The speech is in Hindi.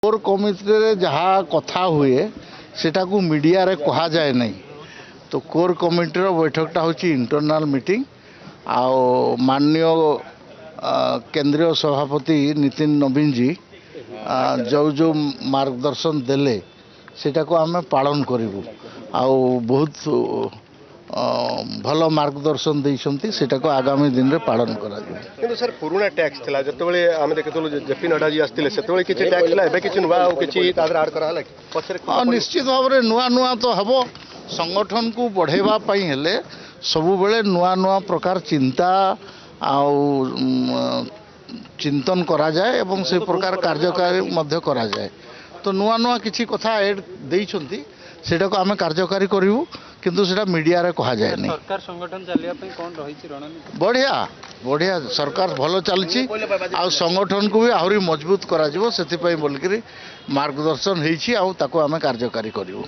कोर कमिटी रे जहाँ कथा हुए सेटा को मीडिया रे कहा जाए नहीं। तो कोर कमिटी रो बैठकटा होची इंटरनल मीटिंग आओ माननीय केंद्रीय सभापति नितिन नवीन जी जो जो मार्गदर्शन देले सेटा को आमे पालन करिवु आओ बहुत भल मार्गदर्शन देइछंती सेटा को आगामी दिन रे पालन करा जाय। किंतु सर पुराना टैक्स थिला जतबेले आमे देखतलो जेपी नड्डा जी आस्तिले सेतबेले किछि टैक्स थिला एबे किछि नुवा ओ किछि तादर ऐड करा हला पछरे निश्चित भाव रे नुवा नुवा तो हबो संगठन को बढ़ेवा पई हेले सबु बेले नुवा नुवा प्रकार चिंता आउ चिंतन करा जाए एवं से प्रकार कार्यकारी मध्य करा जाए। तो नुआ नुआ किछि कथा ऐड देइछंती सेटा को आमे कार्यकारी करिवु किंतु सेटा मीडिया रे कहा जाए नहीं। सरकार संगठन चलिया पई कोन रहिछि रणनीति बढ़िया बढ़िया सरकार भलो चलछि आ संगठन को भी आहुरी मजबूत करा जिवो सेति पई बोलकरी मार्गदर्शन हेछि आ ताको आमे कार्यकारी करिवु।